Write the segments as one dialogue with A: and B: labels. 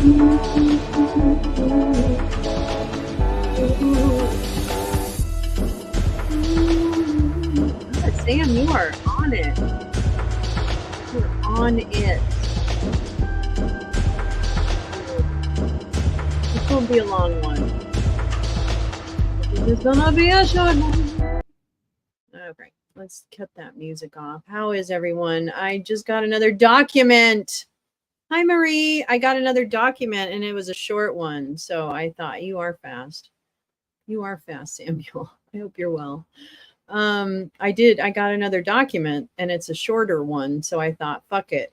A: Sam, you are on it. You're on it. This won't be a long one. This is gonna be a short one. Okay, let's cut that music off. How is everyone? I just got another document. Hi, Marie. I got another document and it was a short one. So I thought you are fast. You are fast, Samuel. I hope you're well. I got another document and it's a shorter one. So I thought, fuck it.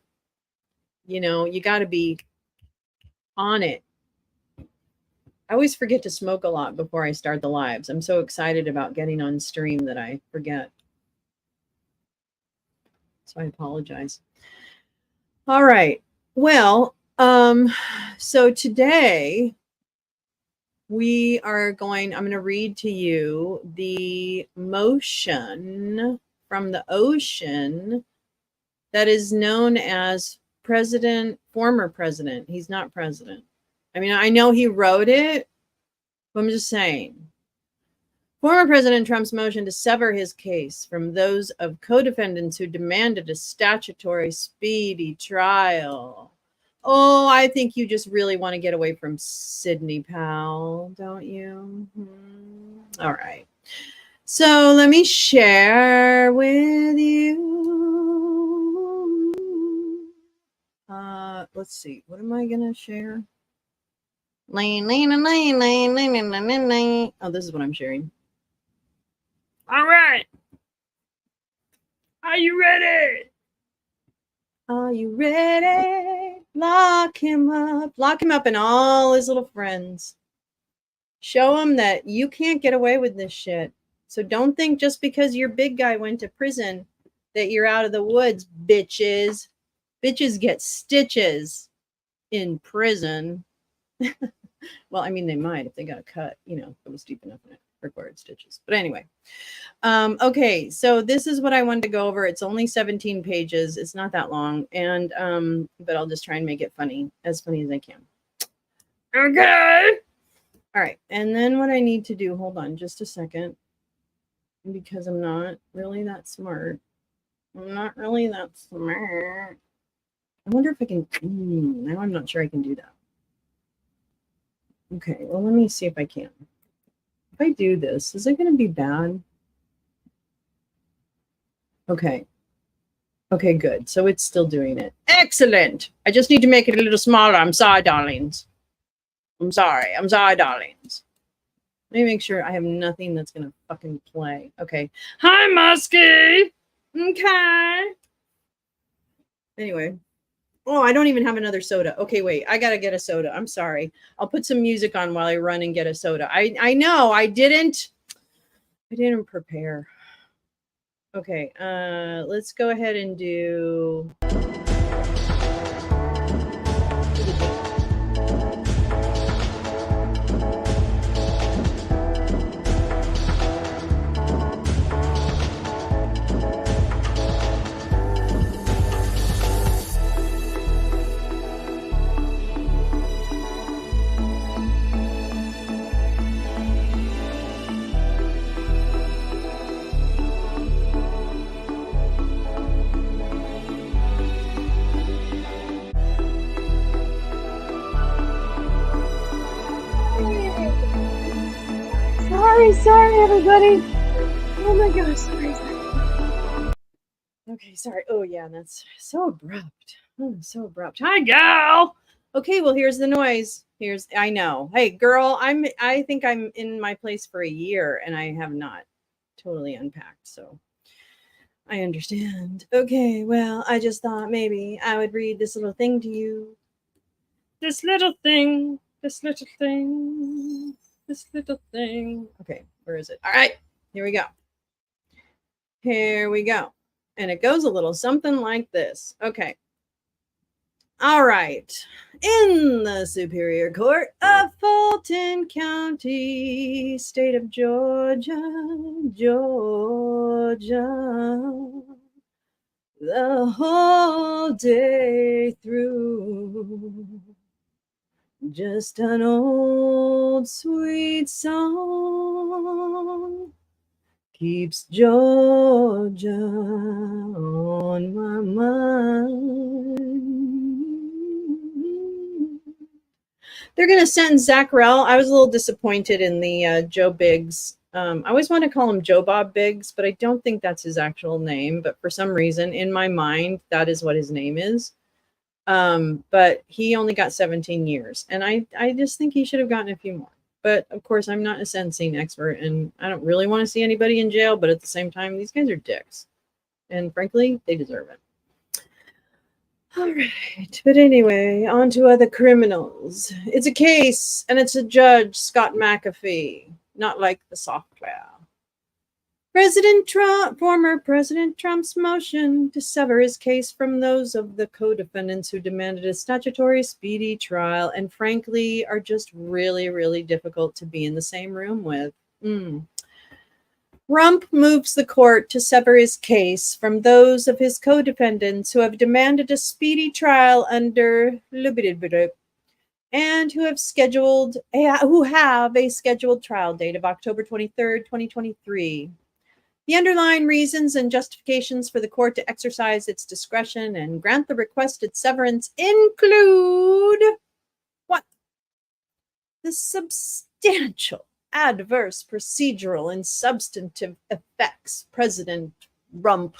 A: You know, you got to be on it. I always forget to smoke a lot before I start the lives. I'm so excited about getting on stream that I forget. So I apologize. All right. Well, so today I'm going to read to you the motion from the ocean that is known as former president. He's not president. I mean, I know he wrote it, but I'm just saying. Former President Trump's motion to sever his case from those of co-defendants who demanded a statutory speedy trial. Oh, I think you just really want to get away from Sidney Powell, don't you? All right. So let me share with you. Let's see. What am I going to share? Oh, this is what I'm sharing. All right. Are you ready? Are you ready? Lock him up. Lock him up and all his little friends. Show him that you can't get away with this shit. So don't think just because your big guy went to prison that you're out of the woods, bitches. Bitches get stitches in prison. Well, I mean, they might if they got a cut, you know, it was deep enough and it required stitches. But anyway, okay, so this is what I wanted to go over. It's only 17 pages. It's not that long, and but I'll just try and make it funny, as funny as I can. Okay. All right, and then what I need to do, hold on just a second, because I'm not really that smart. I'm not really that smart. I wonder if I can, now I'm not sure I can do that. Okay, well, let me see if I can. If I do this, is it going to be bad? Okay. Okay, good. So it's still doing it. Excellent. I just need to make it a little smaller. I'm sorry, darlings. I'm sorry, darlings. Let me make sure I have nothing that's going to fucking play. Okay. Hi, Muskie. Okay. Anyway. Oh, I don't even have another soda. Okay, wait. I got to get a soda. I'm sorry. I'll put some music on while I run and get a soda. I know. I didn't prepare. Okay. Let's go ahead and do Sorry, everybody. Oh my gosh, sorry. Okay, sorry. Oh yeah, that's so abrupt. So abrupt. Hi, gal. Okay, well here's the noise. I know. Hey, girl, I think I'm in my place for a year and I have not totally unpacked, so I understand. Okay, well, I just thought maybe I would read this little thing to you. This little thing. Okay, where is it? All right, here we go. And it goes a little something like this. Okay. All right. In the Superior Court of Fulton County, state of Georgia, the whole day through, Just an old sweet song keeps Georgia on my mind. They're going to sentence Zacharel. I was a little disappointed in the Joe Biggs. I always want to call him Joe Bob Biggs, but I don't think that's his actual name. But for some reason, in my mind, that is what his name is. But he only got 17 years. And I just think he should have gotten a few more. But of course, I'm not a sentencing expert, and I don't really want to see anybody in jail. But at the same time, these guys are dicks. And frankly, they deserve it. All right. But anyway, on to other criminals. It's a case, and it's a judge, Scott McAfee, not like the software. Former President Trump's motion to sever his case from those of the co-defendants who demanded a statutory speedy trial and frankly are just really, really difficult to be in the same room with. Rump moves the court to sever his case from those of his co-defendants who have demanded a speedy trial under Literate-LY and who have a scheduled trial date of October 23rd, 2023. The underlying reasons and justifications for the court to exercise its discretion and grant the requested severance include what? The substantial adverse procedural and substantive effects President Rump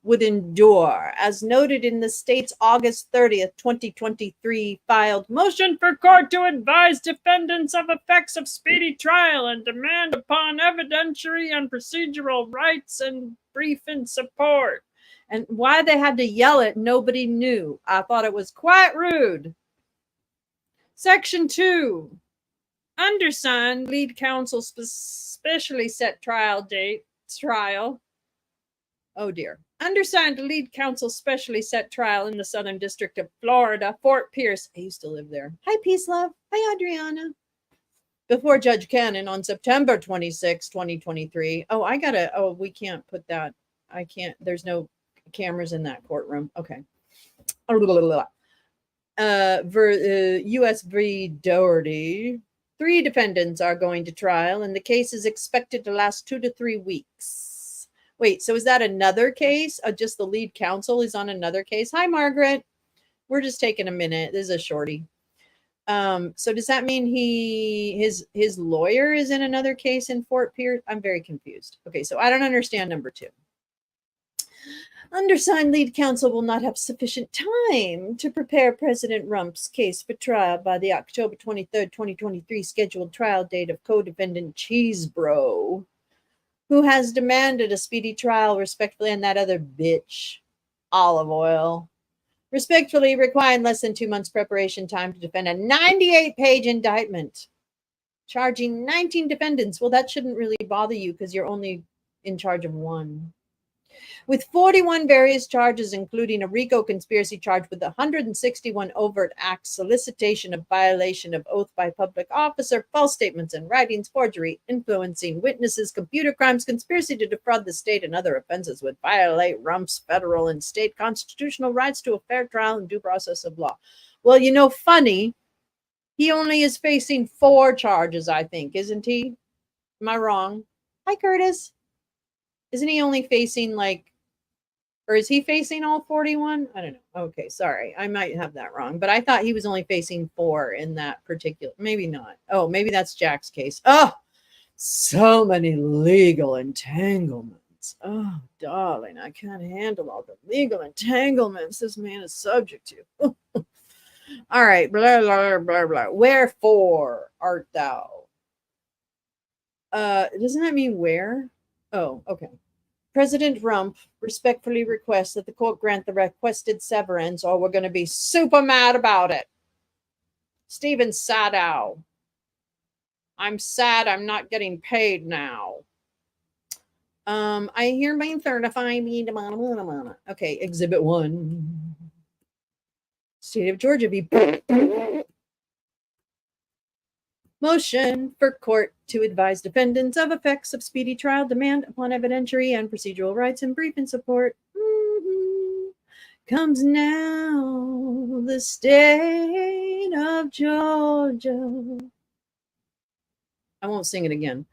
A: would endure, as noted in the state's August 30th, 2023 filed motion for court to advise defendants of effects of speedy trial and demand upon evidentiary and procedural rights and brief in support. And why they had to yell it, nobody knew. I thought it was quite rude. Section 2. Undersigned lead counsel specially set trial. Oh dear. Undersigned lead counsel specially set trial in the Southern District of Florida, Fort Pierce. I used to live there. Hi, Peace Love. Hi, Adriana. Before Judge Cannon on September 26, 2023. We can't put that. I can't. There's no cameras in that courtroom. Okay. U.S. v. Doherty. 3 defendants are going to trial, and the case is expected to last 2 to 3 weeks. Wait, so is that another case? Just the lead counsel is on another case? Hi, Margaret. We're just taking a minute. This is a shorty. So does that mean his lawyer is in another case in Fort Pierce? I'm very confused. Okay, so I don't understand number 2. Undersigned lead counsel will not have sufficient time to prepare President Rump's case for trial by the October 23rd, 2023 scheduled trial date of co-defendant Cheesebro, who has demanded a speedy trial respectfully, and that other bitch, Olive Oil, respectfully requiring less than 2 months preparation time to defend a 98-page indictment, charging 19 defendants. Well, that shouldn't really bother you because you're only in charge of 1. With 41 various charges, including a RICO conspiracy charge with 161 overt acts, solicitation of violation of oath by public officer, false statements and writings, forgery, influencing witnesses, computer crimes, conspiracy to defraud the state, and other offenses would violate Rump's federal and state constitutional rights to a fair trial and due process of law. Well, funny, he only is facing 4 charges, I think, isn't he? Am I wrong? Hi, Curtis. Isn't he only facing or is he facing all 41? I don't know. Okay, sorry. I might have that wrong, but I thought he was only facing 4 in that particular. Maybe not. Oh, maybe that's Jack's case. Oh, so many legal entanglements. Oh, darling, I can't handle all the legal entanglements this man is subject to. All right, blah, blah, blah, blah. Wherefore art thou? Doesn't that mean where? Oh, okay. President Rump respectfully requests that the court grant the requested severance, or we're going to be super mad about it. Stephen Sadow. I'm sad I'm not getting paid now. I hereby certify me. Okay, Exhibit 1. State of Georgia v. Motion for court to advise defendants of effects of speedy trial, demand upon evidentiary and procedural rights, and brief in support. Comes now the state state of Georgia. I won't sing it again.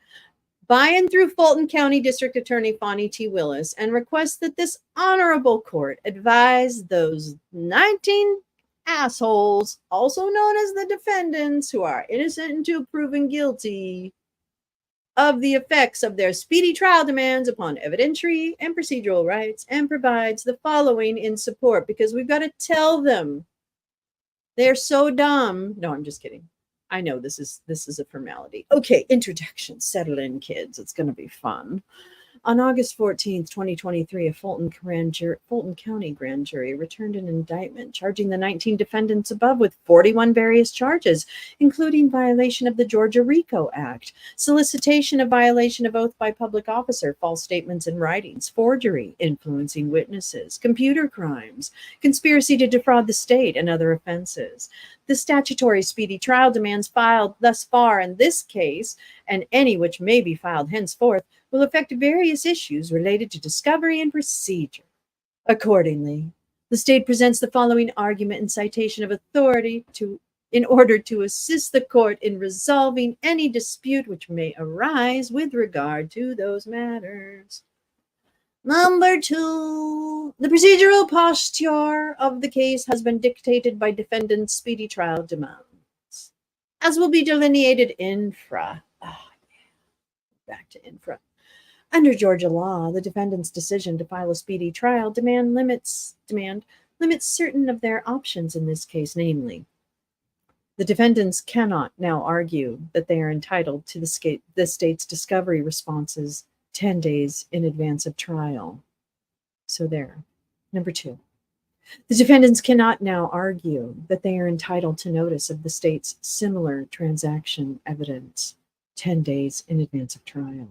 A: By and through Fulton County District Attorney Fonnie T. Willis, and requests that this honorable court advise those 19 assholes, also known as the defendants, who are innocent until proven guilty, of the effects of their speedy trial demands upon evidentiary and procedural rights, and provides the following in support, because we've got to tell them they're so dumb. No, I'm just kidding. I know this is a formality. Okay, introduction. Settle in, kids. It's going to be fun. On August 14th, 2023, a Fulton County grand jury returned an indictment charging the 19 defendants above with 41 various charges, including violation of the Georgia RICO Act, solicitation of violation of oath by public officer, false statements in writings, forgery, influencing witnesses, computer crimes, conspiracy to defraud the state, and other offenses. The statutory speedy trial demands filed thus far in this case, and any which may be filed henceforth, will affect various issues related to discovery and procedure. Accordingly, the state presents the following argument and citation of authority in order to assist the court in resolving any dispute which may arise with regard to those matters. Number 2, the procedural posture of the case has been dictated by defendant's speedy trial demands, as will be delineated infra. Back to infra. Under Georgia law, the defendant's decision to file a speedy trial demand limits certain of their options in this case, namely, the defendants cannot now argue that they are entitled to the state's discovery responses 10 days in advance of trial. So there. Number 2, the defendants cannot now argue that they are entitled to notice of the state's similar transaction evidence 10 days in advance of trial.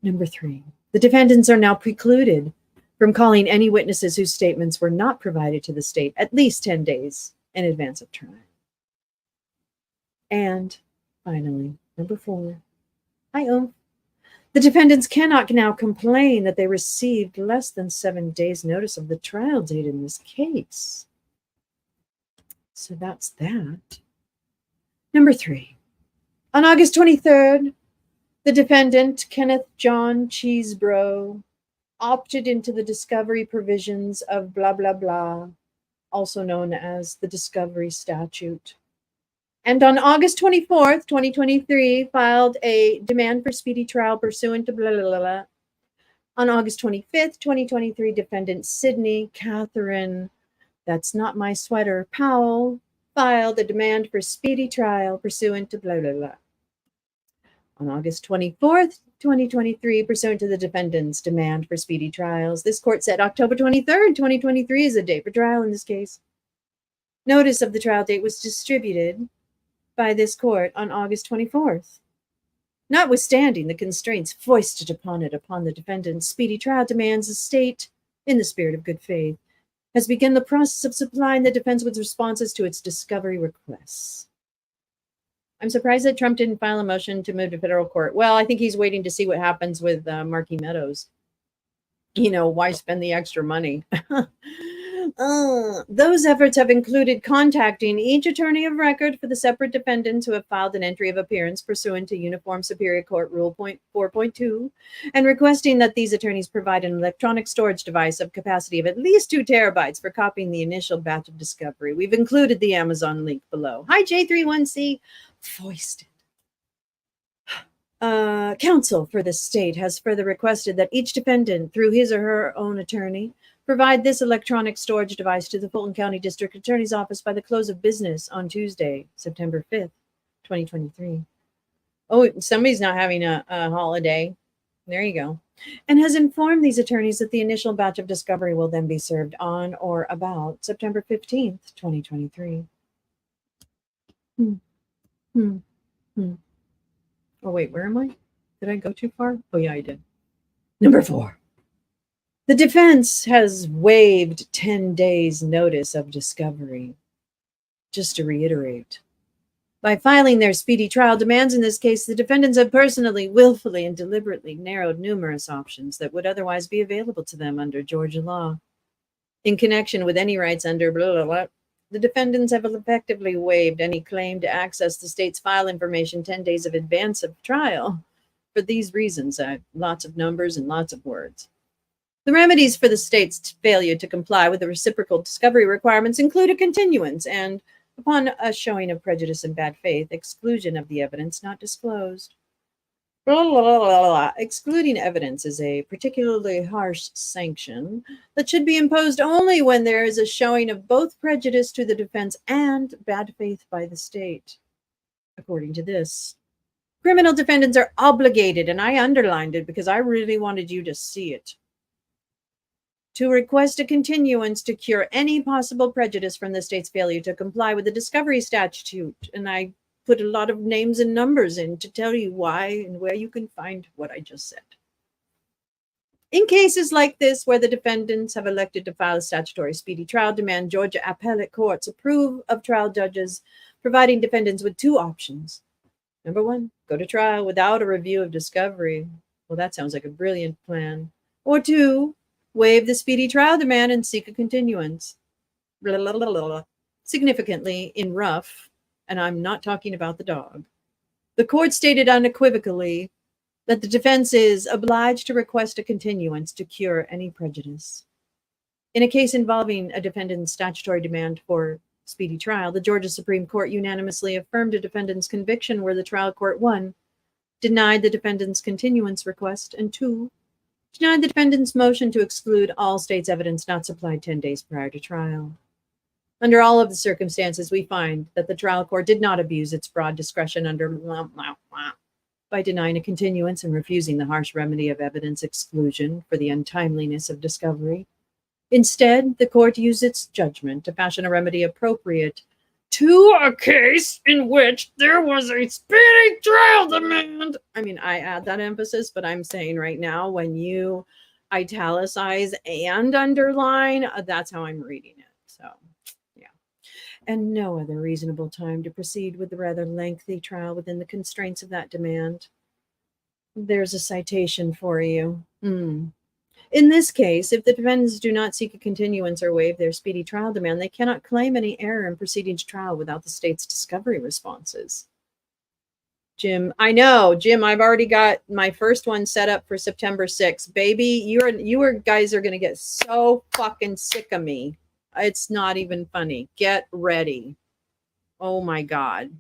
A: Number 3, the defendants are now precluded from calling any witnesses whose statements were not provided to the state at least 10 days in advance of trial. And finally, number 4, the defendants cannot now complain that they received less than 7 days notice of the trial date in this case. So that's that. Number 3, on August 23rd, the defendant, Kenneth John Cheesebro, opted into the discovery provisions of blah, blah, blah, also known as the discovery statute. And on August 24th, 2023, filed a demand for speedy trial pursuant to blah, blah, blah, blah. On August 25th, 2023, defendant Sydney Catherine, that's not my sweater, Powell, filed a demand for speedy trial pursuant to blah, blah, blah. On August 24th, 2023, pursuant to the defendant's demand for speedy trials, this court set October 23rd, 2023 as a date for trial in this case. Notice of the trial date was distributed by this court on August 24th. Notwithstanding the constraints foisted upon the defendant's speedy trial demands, the state, in the spirit of good faith, has begun the process of supplying the defense with responses to its discovery requests. I'm surprised that Trump didn't file a motion to move to federal court. Well, I think he's waiting to see what happens with Markey Meadows. You know, why spend the extra money? Those efforts have included contacting each attorney of record for the separate defendants who have filed an entry of appearance pursuant to Uniform Superior Court Rule 4.2, and requesting that these attorneys provide an electronic storage device of capacity of at least 2 terabytes for copying the initial batch of discovery. We've included the Amazon link below. Hi, J31C. Foisted. Counsel for the state has further requested that each defendant, through his or her own attorney, provide this electronic storage device to the Fulton County District Attorney's Office by the close of business on Tuesday, September 5th, 2023. Oh, somebody's not having a holiday. There you go. And has informed these attorneys that the initial batch of discovery will then be served on or about September 15th, 2023. Oh, wait, where am I? Did I go too far? Oh, yeah, I did. Number 4. The defense has waived 10 days notice of discovery. Just to reiterate, by filing their speedy trial demands in this case, the defendants have personally, willfully, and deliberately narrowed numerous options that would otherwise be available to them under Georgia law in connection with any rights under blah, blah, blah. The defendants have effectively waived any claim to access the state's file information 10 days in advance of trial. For these reasons, lots of numbers and lots of words. The remedies for the state's failure to comply with the reciprocal discovery requirements include a continuance and, upon a showing of prejudice and bad faith, exclusion of the evidence not disclosed. Blah, blah, blah, blah, blah. Excluding evidence is a particularly harsh sanction that should be imposed only when there is a showing of both prejudice to the defense and bad faith by the state. According to this, criminal defendants are obligated, and I underlined it because I really wanted you to see it, to request a continuance to cure any possible prejudice from the state's failure to comply with the discovery statute. And I put a lot of names and numbers in to tell you why and where you can find what I just said. In cases like this, where the defendants have elected to file a statutory speedy trial demand, Georgia appellate courts approve of trial judges providing defendants with two options. Number one, go to trial without a review of discovery. Well, that sounds like a brilliant plan. Or two, waive the speedy trial demand and seek a continuance. Blah, blah, blah, blah. Significantly, in rough, and I'm not talking about the dog, the court stated unequivocally that the defense is obliged to request a continuance to cure any prejudice. In a case involving a defendant's statutory demand for speedy trial, the Georgia Supreme Court unanimously affirmed a defendant's conviction where the trial court, one, denied the defendant's continuance request, and two, denied the defendant's motion to exclude all state's evidence not supplied 10 days prior to trial. Under all of the circumstances, we find that the trial court did not abuse its broad discretion under by denying a continuance and refusing the harsh remedy of evidence exclusion for the untimeliness of discovery. Instead, the court used its judgment to fashion a remedy appropriate to a case in which there was a speedy trial demand. I mean, I add that emphasis, but I'm saying right now, when you italicize and underline, that's how I'm reading it. So, yeah. And no other reasonable time to proceed with the rather lengthy trial within the constraints of that demand. There's a citation for you. In this case, if the defendants do not seek a continuance or waive their speedy trial demand, they cannot claim any error in proceeding to trial without the state's discovery responses. Jim, I know, Jim, I've already got my first one set up for September 6th. Baby, you guys are going to get so fucking sick of me. It's not even funny. Get ready. Oh my God.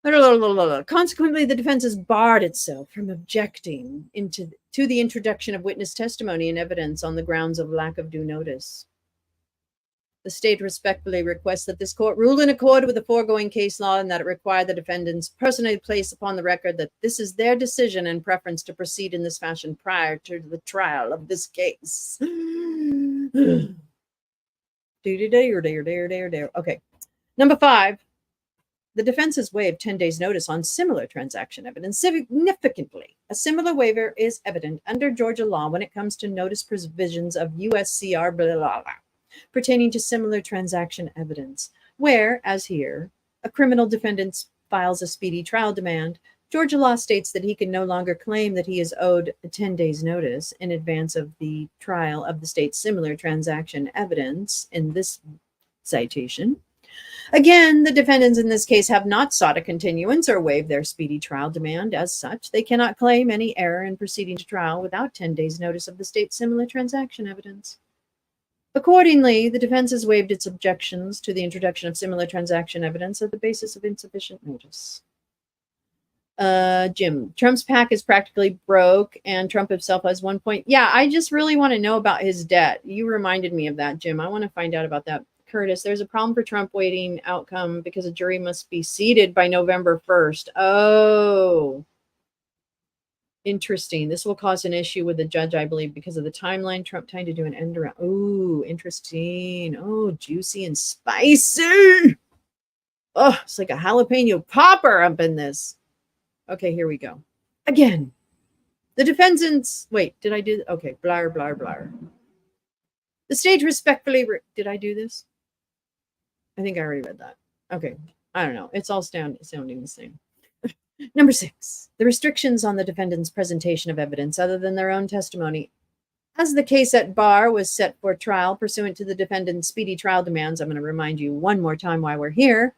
A: Consequently, the defense has barred itself from objecting to the introduction of witness testimony and evidence on the grounds of lack of due notice. The state respectfully requests that this court rule in accord with the foregoing case law and that it require the defendants personally place upon the record that this is their decision and preference to proceed in this fashion prior to the trial of this case. Okay. Number 5. The defense has waived 10 days' notice on similar transaction evidence. Significantly, a similar waiver is evident under Georgia law when it comes to notice provisions of USCR blah, blah, blah, pertaining to similar transaction evidence, where, as here, a criminal defendant files a speedy trial demand. Georgia law states that he can no longer claim that he is owed a 10 days' notice in advance of the trial of the state's similar transaction evidence in this citation. Again, the defendants in this case have not sought a continuance or waived their speedy trial demand. As such, they cannot claim any error in proceeding to trial without 10 days' notice of the state's similar transaction evidence. Accordingly, the defense has waived its objections to the introduction of similar transaction evidence on the basis of insufficient notice. Jim, Trump's PAC is practically broke and Trump himself has 1 point. Yeah, I just really want to know about his debt. You reminded me of that, Jim. I want to find out about that. Curtis, there's a problem for Trump waiting outcome because a jury must be seated by November 1st. Oh, interesting. This will cause an issue with the judge, I believe, because of the timeline. Trump trying to do an end around. Oh, interesting. Oh, juicy and spicy. Oh, it's like a jalapeno popper up in this. Okay, here we go. Again, the defendants. Wait, did I do? Okay, blah, blah, blah. The state respectfully. Did I do this? I think I already read that. Okay. I don't know. It's all sounding the same. Number 6, the restrictions on the defendant's presentation of evidence other than their own testimony As the case at bar was set for trial pursuant to the defendant's speedy trial demands, I'm going to remind you one more time why we're here.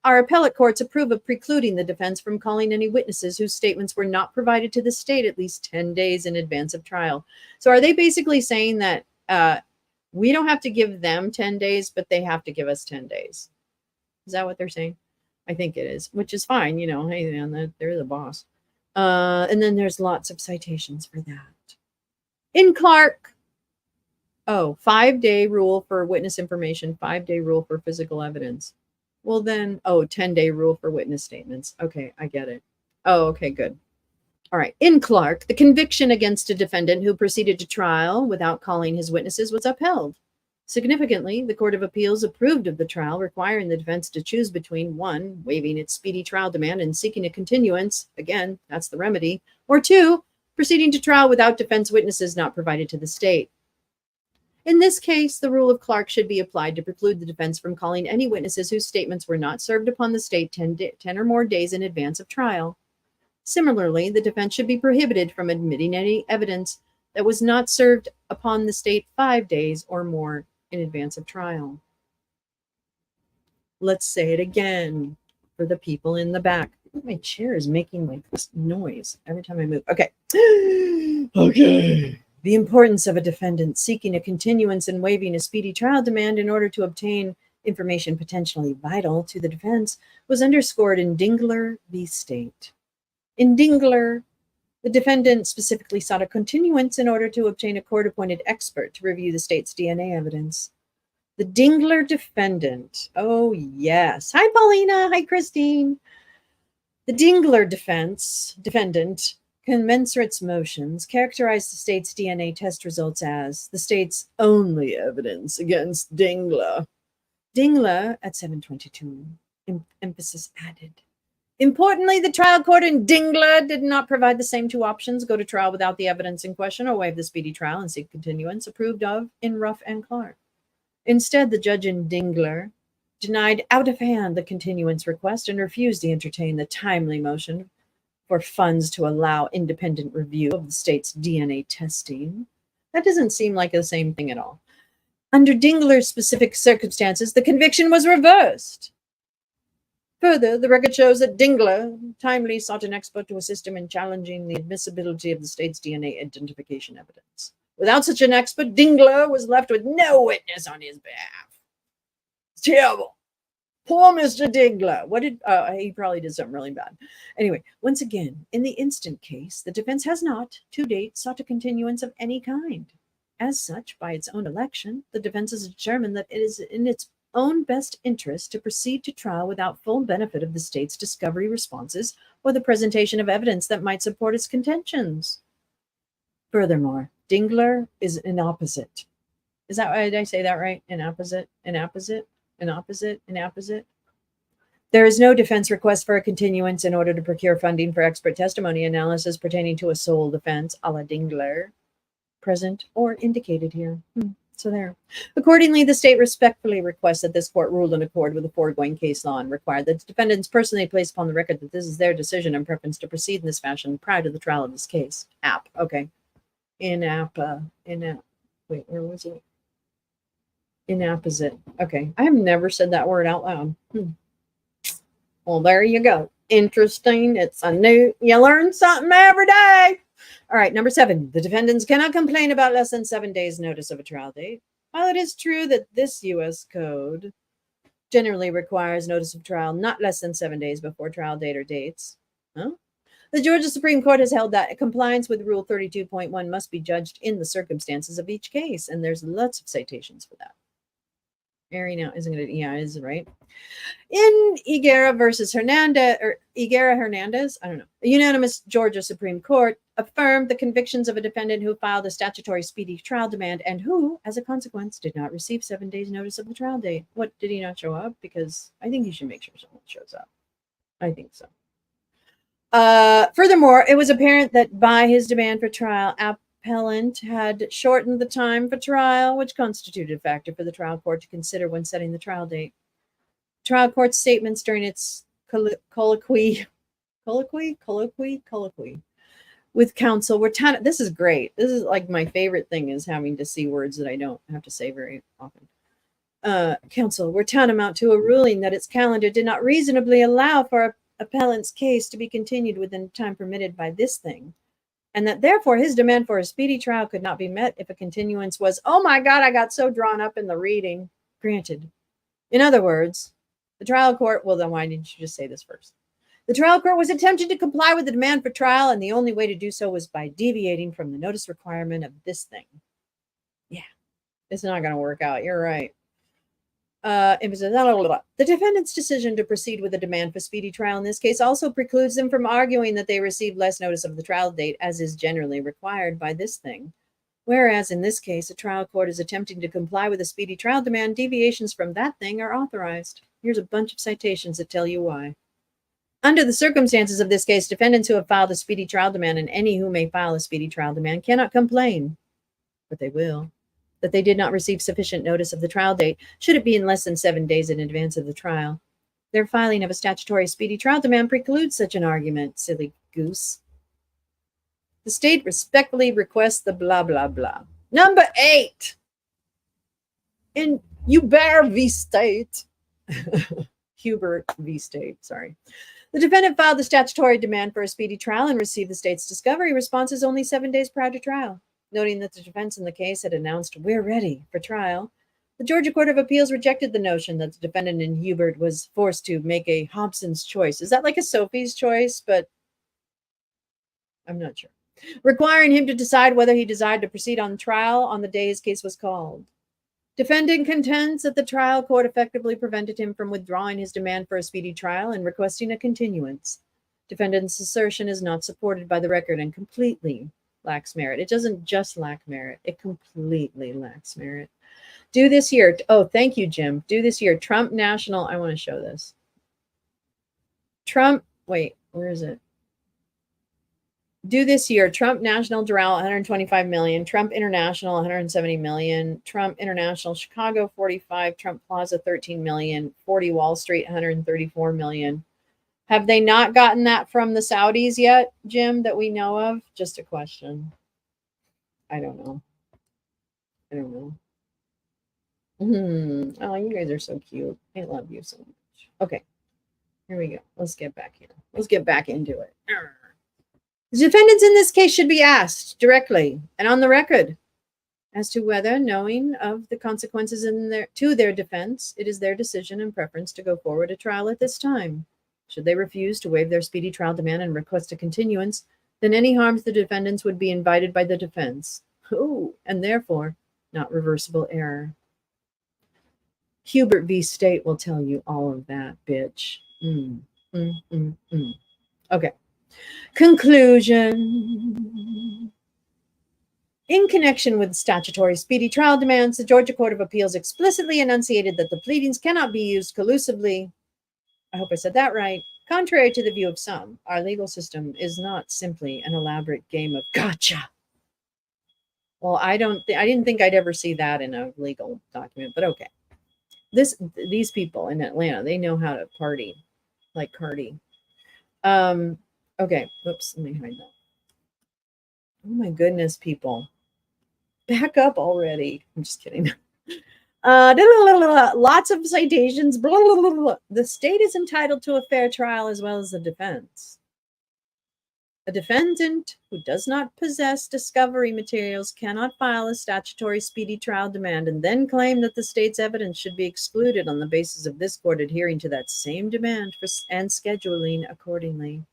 A: Our appellate courts approve of precluding the defense from calling any witnesses whose statements were not provided to the state at least 10 days in advance of trial. So are they basically saying that we don't have to give them 10 days, but they have to give us 10 days? Is that what they're saying? I think it is, which is fine. Hey, man, they're the boss. And then there's lots of citations for that. In Clark, 5-day rule for witness information, 5-day rule for physical evidence. Well, then, 10-day rule for witness statements. Okay, I get it. Okay, good. All right. In Clark, the conviction against a defendant who proceeded to trial without calling his witnesses was upheld. Significantly, the Court of Appeals approved of the trial, requiring the defense to choose between 1, waiving its speedy trial demand and seeking a continuance, again, that's the remedy, or 2, proceeding to trial without defense witnesses not provided to the state. In this case, the rule of Clark should be applied to preclude the defense from calling any witnesses whose statements were not served upon the state 10 or more days in advance of trial. Similarly, the defense should be prohibited from admitting any evidence that was not served upon the state 5 days or more in advance of trial. Let's say it again for the people in the back. My chair is making like this noise every time I move. Okay. Okay. The importance of a defendant seeking a continuance and waiving a speedy trial demand in order to obtain information potentially vital to the defense was underscored in Dingler v. State. In Dingler, the defendant specifically sought a continuance in order to obtain a court-appointed expert to review the state's DNA evidence. The Dingler defendant, oh yes. Hi, Paulina. Hi, Christine. The Dingler defendant commensurate's motions characterized the state's DNA test results as the state's only evidence against Dingler. Dingler at 722, emphasis added. Importantly, the trial court in Dingler did not provide the same 2 options: go to trial without the evidence in question or waive the speedy trial and seek continuance approved of in Ruff and Clark. Instead, the judge in Dingler denied out of hand the continuance request and refused to entertain the timely motion for funds to allow independent review of the state's DNA testing. That doesn't seem like the same thing at all. Under Dingler's specific circumstances, the conviction was reversed. Further, the record shows that Dingler timely sought an expert to assist him in challenging the admissibility of the state's DNA identification evidence. Without such an expert, Dingler was left with no witness on his behalf. It's terrible. Poor Mr. Dingler. He probably did something really bad. Anyway, once again, in the instant case, the defense has not, to date, sought a continuance of any kind. As such, by its own election, the defense has determined that it is in its own best interest to proceed to trial without full benefit of the state's discovery responses or the presentation of evidence that might support its contentions. Furthermore, Dingler is an opposite. Did I say that right? An opposite. There is no defense request for a continuance in order to procure funding for expert testimony analysis pertaining to a sole defense, a la Dingler, present or indicated here. So there. Accordingly, the state respectfully requests that this court rule in accord with the foregoing case law and require that the defendants personally place upon the record that this is their decision in preference to proceed in this fashion prior to the trial of this case. Okay. Wait, where was it? Inapposite. Okay. I have never said that word out loud. Well, there you go. Interesting. You learn something every day. All right. Number 7, the defendants cannot complain about less than 7 days notice of a trial date. While it is true that this U.S. code generally requires notice of trial not less than 7 days before trial date or dates. The Georgia Supreme Court has held that compliance with Rule 32.1 must be judged in the circumstances of each case, and there's lots of citations for that. Mary now isn't going to, is right. In Hernandez, a unanimous Georgia Supreme Court affirmed the convictions of a defendant who filed a statutory speedy trial demand and who, as a consequence, did not receive 7 days notice of the trial date. What, did he not show up? Because I think you should make sure someone shows up. I think so. Furthermore, it was apparent that by his demand for trial, appellant had shortened the time for trial, which constituted a factor for the trial court to consider when setting the trial date. Trial court's statements during its colloquy with with counsel were this is great. This is like my favorite thing, is having to see words that I don't have to say very often. Counsel were tantamount to a ruling that its calendar did not reasonably allow for a appellant's case to be continued within the time permitted by this thing, and that therefore his demand for a speedy trial could not be met if a continuance was, oh my God, I got so drawn up in the reading, granted. In other words, the trial court, well, then why didn't you just say this first? The trial court was attempting to comply with the demand for trial, and the only way to do so was by deviating from the notice requirement of this thing. Yeah, it's not going to work out. You're right. The defendant's decision to proceed with a demand for speedy trial in this case also precludes them from arguing that they received less notice of the trial date, as is generally required by this thing. Whereas in this case, a trial court is attempting to comply with a speedy trial demand, deviations from that thing are authorized. Here's a bunch of citations that tell you why. Under the circumstances of this case, defendants who have filed a speedy trial demand, and any who may file a speedy trial demand, cannot complain, but they will, that they did not receive sufficient notice of the trial date, should it be in less than 7 days in advance of the trial. Their filing of a statutory speedy trial demand precludes such an argument, silly goose. The state respectfully requests the blah, blah, blah. Number 8. In Hubert v. State. Hubert v. State, sorry. The defendant filed the statutory demand for a speedy trial and received the state's discovery responses only 7 days prior to trial. Noting that the defense in the case had announced, we're ready for trial, the Georgia Court of Appeals rejected the notion that the defendant in Hubert was forced to make a Hobson's choice. Is that like a Sophie's choice? But I'm not sure. Requiring him to decide whether he desired to proceed on trial on the day his case was called. Defendant contends that the trial court effectively prevented him from withdrawing his demand for a speedy trial and requesting a continuance. Defendant's assertion is not supported by the record and completely lacks merit. It doesn't just lack merit, it completely lacks merit. Do this year. Oh, thank you, Jim. Do this year. Trump National. I want to show this. Trump. Wait, where is it? Do this year. Trump National Doral, 125 million. Trump International, 170 million. Trump International Chicago, 45. Trump Plaza, 13 million. 40 Wall Street, 134 million. Have they not gotten that from the Saudis yet, Jim, that we know of? Just a question. I don't know. Oh, you guys are so cute. I love you so much. Okay, here we go. Let's get back here. Let's get back into it. The defendants in this case should be asked directly and on the record as to whether, knowing of the consequences to their defense, it is their decision and preference to go forward a trial at this time. Should they refuse to waive their speedy trial demand and request a continuance, then any harm to the defendants would be invited by the defense. And therefore, not reversible error. Hubert v. State will tell you all of that, bitch. Okay. Conclusion. In connection with statutory speedy trial demands, the Georgia Court of Appeals explicitly enunciated that the pleadings cannot be used collusively. I hope I said that right. Contrary to the view of some, our legal system is not simply an elaborate game of gotcha. Well, I didn't think I'd ever see that in a legal document, but okay. These people in Atlanta, they know how to party like Cardi. Okay, oops, let me hide that. Oh my goodness, people. Back up already. I'm just kidding. Lots of citations. The state is entitled to a fair trial as well as the defense. A defendant who does not possess discovery materials cannot file a statutory speedy trial demand and then claim that the state's evidence should be excluded on the basis of this court adhering to that same demand and scheduling accordingly.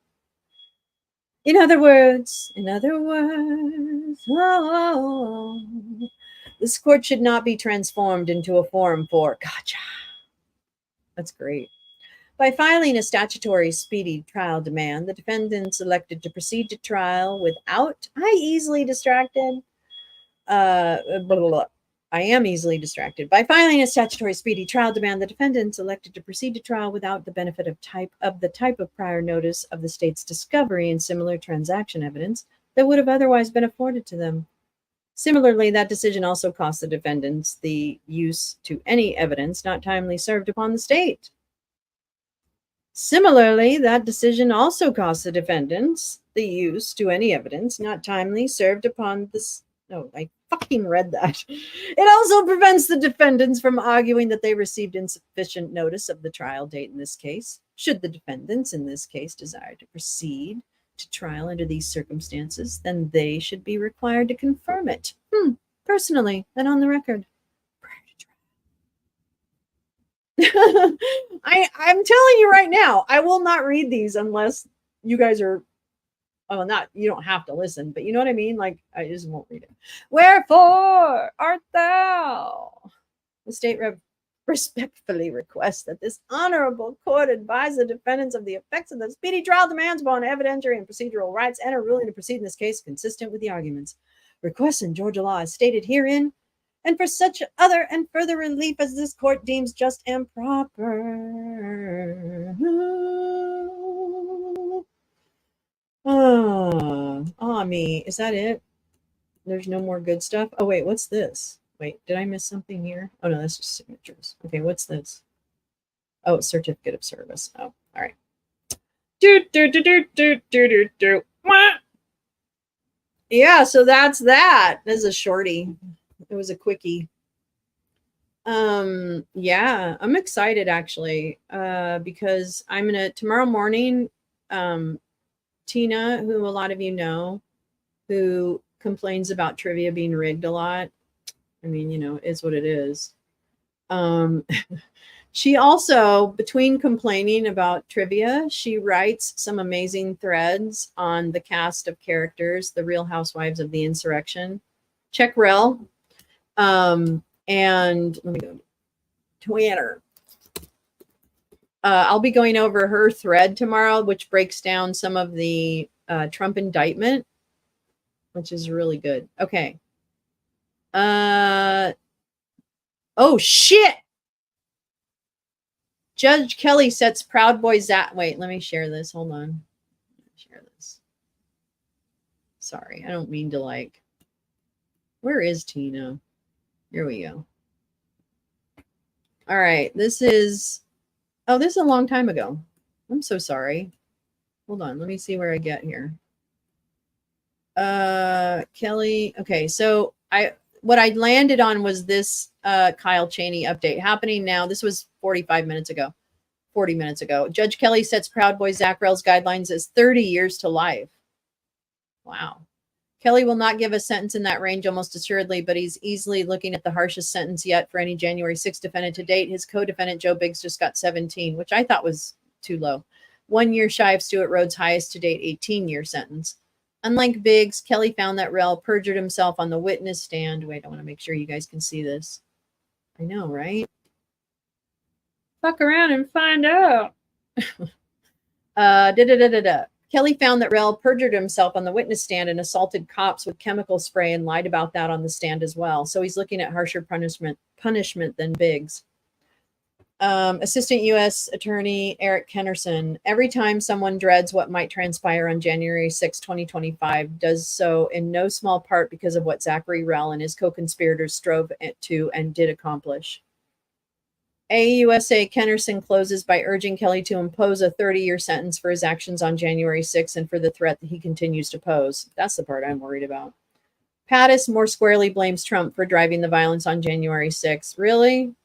A: In other words, this court should not be transformed into a forum for gotcha. That's great. By filing a statutory speedy trial demand, the defendants elected to proceed to trial without, I am easily distracted. By filing a statutory speedy trial demand, the defendants elected to proceed to trial without the benefit of the type of prior notice of the state's discovery and similar transaction evidence that would have otherwise been afforded to them. Similarly, that decision also cost the defendants the use to any evidence not timely served upon the state. Similarly, that decision also cost the defendants the use to any evidence not timely served upon this. No, I fucking read that. It also prevents the defendants from arguing that they received insufficient notice of the trial date in this case. Should the defendants in this case desire to proceed to trial under these circumstances, then they should be required to confirm it. Personally, and on the record. I'm telling you right now, I will not read these unless you guys are, well, not, you don't have to listen, but you know what I mean? Like, I just won't read it. Wherefore art thou? The state respectfully requests that this honorable court advise the defendants of the effects of the speedy trial demands upon evidentiary and procedural rights, and a ruling to proceed in this case consistent with the arguments, requests in Georgia law as stated herein, and for such other and further relief as this court deems just and proper. Me. Is that it? There's no more good stuff? Oh, wait, what's this? Wait, did I miss something here? Oh, no, that's just signatures. Okay, what's this? Oh, certificate of service. Oh, all right. Yeah, so that's that. This is a shorty. It was a quickie. Yeah, I'm excited actually, because I'm gonna tomorrow morning, Tina, who a lot of you know, who complains about trivia being rigged a lot. I mean, you know, it's what it is. She also, between complaining about trivia, she writes some amazing threads on the cast of characters, the Real Housewives of the Insurrection. Check Rel. And let me go to Twitter. I'll be going over her thread tomorrow, which breaks down some of the Trump indictment, which is really good. Okay. Oh, shit. Judge Kelly sets Proud Boy Zach. Wait, let me share this. Hold on. Share this. Sorry, I don't mean to like. Where is Tina? Here we go. All right, this is. Oh, this is a long time ago. I'm so sorry. Hold on, let me see where I get here. Kelly. Okay, so what I landed on was this Kyle Cheney update happening now. This was 40 minutes ago. Judge Kelly sets Proud Boy Zach Rel's guidelines as 30 years to life. Wow. Kelly will not give a sentence in that range almost assuredly, but he's easily looking at the harshest sentence yet for any January 6th defendant to date. His co-defendant, Joe Biggs, just got 17, which I thought was too low. 1 year shy of Stuart Rhodes' highest to date 18-year sentence. Unlike Biggs, Kelly found that Rel perjured himself on the witness stand. Wait, I want to make sure you guys can see this. I know, right? Fuck around and find out. Kelly found that Rel perjured himself on the witness stand and assaulted cops with chemical spray and lied about that on the stand as well. So he's looking at harsher punishment than Biggs. Assistant U.S. Attorney Eric Kennerson. Every time someone dreads what might transpire on January 6, 2025, does so in no small part because of what Zachary Rel and his co-conspirators strove to and did accomplish. AUSA Kennerson closes by urging Kelly to impose a 30-year sentence for his actions on January 6 and for the threat that he continues to pose. That's the part I'm worried about. Pattis more squarely blames Trump for driving the violence on January 6. Really?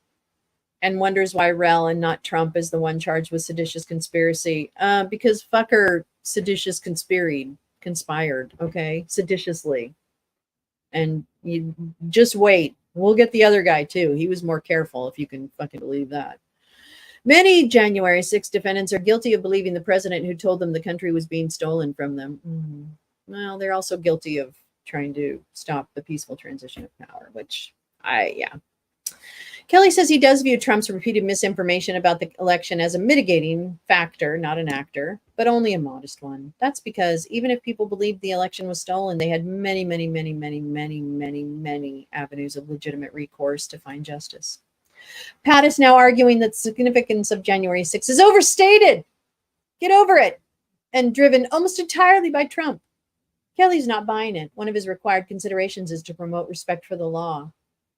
A: And wonders why Rel and not Trump is the one charged with seditious conspiracy. Because fucker seditious conspired, okay? Seditiously. And you just wait. We'll get the other guy too. He was more careful, if you can fucking believe that. Many January 6 defendants are guilty of believing the president who told them the country was being stolen from them. Well, they're also guilty of trying to stop the peaceful transition of power, which yeah. Kelly says he does view Trump's repeated misinformation about the election as a mitigating factor, not an actor, but only a modest one. That's because even if people believed the election was stolen, they had many avenues of legitimate recourse to find justice. Pat is now arguing that the significance of January 6 is overstated. Get over it. And driven almost entirely by Trump. Kelly's not buying it. One of his required considerations is to promote respect for the law.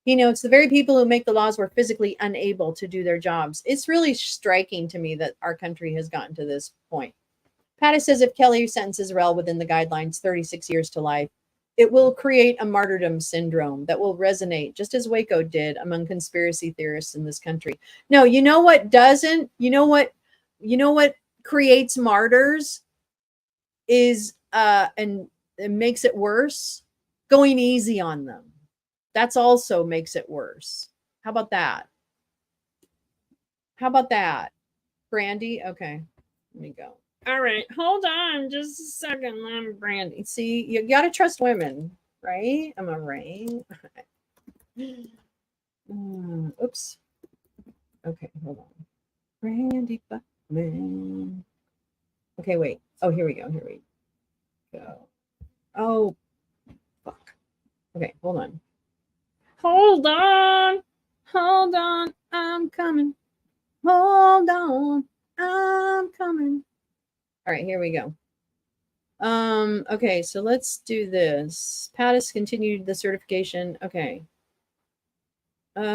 A: He notes the very people who make the laws were physically unable to do their jobs. It's really striking to me that our country has gotten to this point. Pattis says if Kelly sentences Rel within the guidelines, 36 years to life, it will create a martyrdom syndrome that will resonate just as Waco did among conspiracy theorists in this country. No, you know what doesn't? You know what creates martyrs is and it makes it worse? Going easy on them. That's also makes it worse. How about that? How about that? Brandy? Okay. Let me go. All right. Hold on just a second. I'm Brandy. See, you got to trust women, right? Am I right? Oops. Okay, hold on. Brandy Buckman. Okay, wait. Oh, here we go. Here we go. Oh, fuck. Okay, hold on. Hold on. Hold on. I'm coming. Hold on. I'm coming. All right, here we go. Okay, so let's do this. Pattis continued the certification. Okay. Pattis,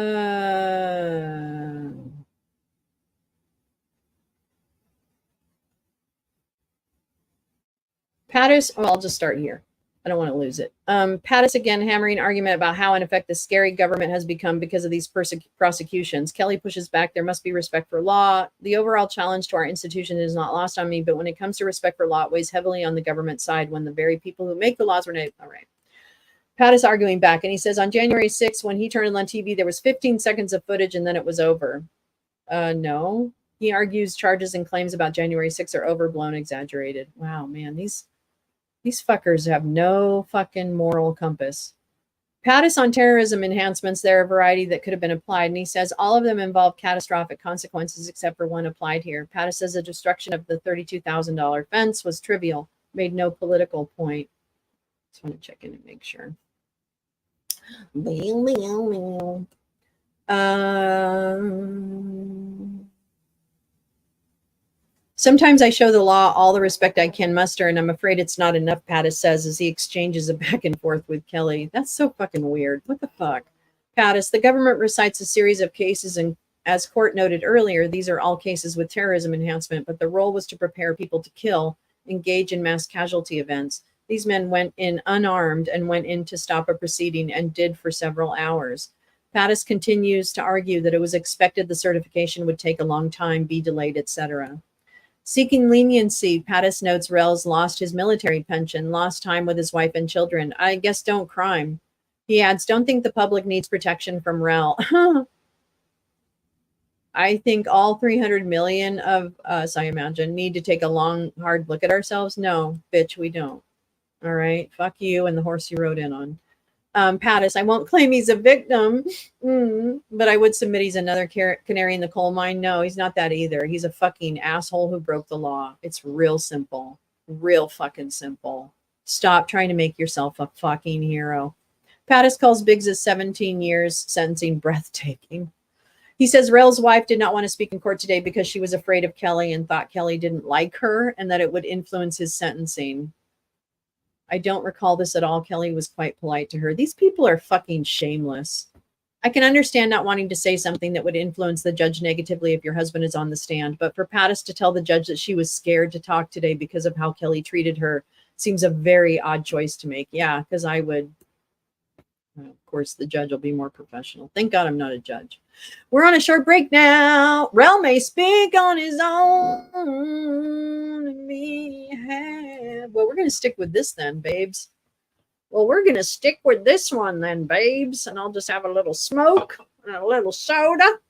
A: well, I'll just start here. I don't want to lose it. Pattis again hammering argument about how in effect the scary government has become because of these prosecutions. Kelly pushes back. There must be respect for law. The overall challenge to our institution is not lost on me, but when it comes to respect for law, it weighs heavily on the government side when the very people who make the laws were not. All right. Pattis arguing back, and he says on January 6th, when he turned on TV, there was 15 seconds of footage and then it was over. No. He argues charges and claims about January 6th are overblown, exaggerated. Wow, man, these fuckers have no fucking moral compass. Pattis on terrorism enhancements, there are a variety that could have been applied, and he says all of them involve catastrophic consequences except for one applied here. Pattis says the destruction of the $32,000 fence was trivial, made no political point. Just want to check in and make sure. Sometimes I show the law all the respect I can muster, and I'm afraid it's not enough, Pattis says as he exchanges a back and forth with Kelly. That's so fucking weird. What the fuck? Pattis, the government recites a series of cases, and as court noted earlier, these are all cases with terrorism enhancement, but the role was to prepare people to kill, engage in mass casualty events. These men went in unarmed and went in to stop a proceeding and did for several hours. Pattis continues to argue that it was expected the certification would take a long time, be delayed, etc. Seeking leniency, Pattis notes Rel's lost his military pension, lost time with his wife and children. I guess don't crime. He adds, don't think the public needs protection from Rel. I think all 300 million of us, I imagine, need to take a long, hard look at ourselves. No, bitch, we don't. All right. Fuck you and the horse you rode in on. Pattis, I won't claim he's a victim, but I would submit he's another canary in the coal mine. No, he's not that either. He's a fucking asshole who broke the law. It's real simple. Real fucking simple. Stop trying to make yourself a fucking hero. Pattis calls Biggs' 17 years sentencing breathtaking. He says Rel's wife did not want to speak in court today because she was afraid of Kelly and thought Kelly didn't like her and that it would influence his sentencing. I don't recall this at all. Kelly was quite polite to her. These people are fucking shameless. I can understand not wanting to say something that would influence the judge negatively if your husband is on the stand, but for Pattis to tell the judge that she was scared to talk today because of how Kelly treated her seems a very odd choice to make. Yeah, because I would. Of course, the judge will be more professional. Thank God I'm not a judge. We're on a short break now. Rel may speak on his own. Well, we're going to stick with this then, babes. Well, we're going to stick with this one then, babes. And I'll just have a little smoke and a little soda.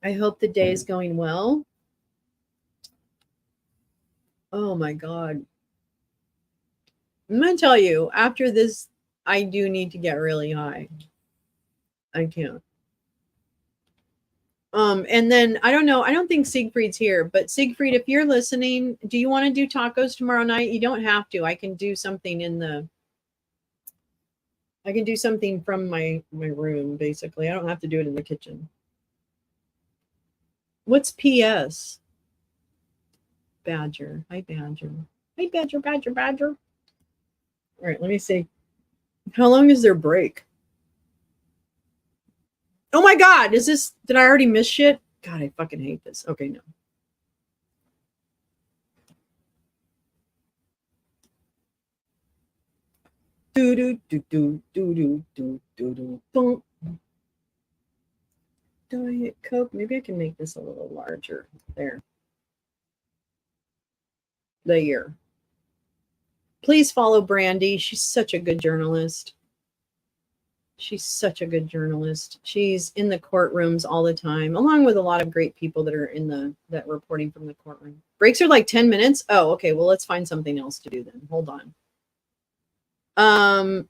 A: I hope the day is going well. Oh, my God. I'm going to tell you, after this, I do need to get really high. I can't. And then I don't know. I don't think Siegfried's here, but Siegfried, if you're listening, do you want to do tacos tomorrow night? You don't have to. I can do something from my room, basically. I don't have to do it in the kitchen. What's PS? Badger. Hi, Badger. Hi, Badger, Badger, Badger. All right, let me see. How long is their break? Oh my God, did I already miss shit? God, I fucking hate this. Okay, no. Do do do do do do do do do boom. Diet Coke. Maybe I can make this a little larger. There. There. Please follow Brandy. She's such a good journalist. She's such a good journalist. She's in the courtrooms all the time, along with a lot of great people that are in that reporting from the courtroom. Breaks are like 10 minutes. Oh, okay. Well, let's find something else to do then. Hold on. Oh,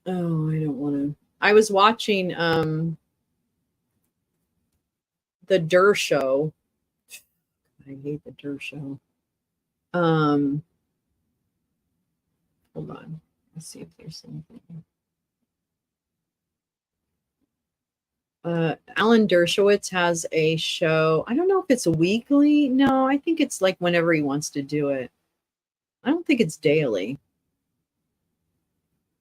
A: I don't want to. I was watching the Durr show. I hate the Durr show. Hold on. Let's see if there's something. Alan Dershowitz has a show. I don't know if it's weekly. No, I think it's like whenever he wants to do it. I don't think it's daily.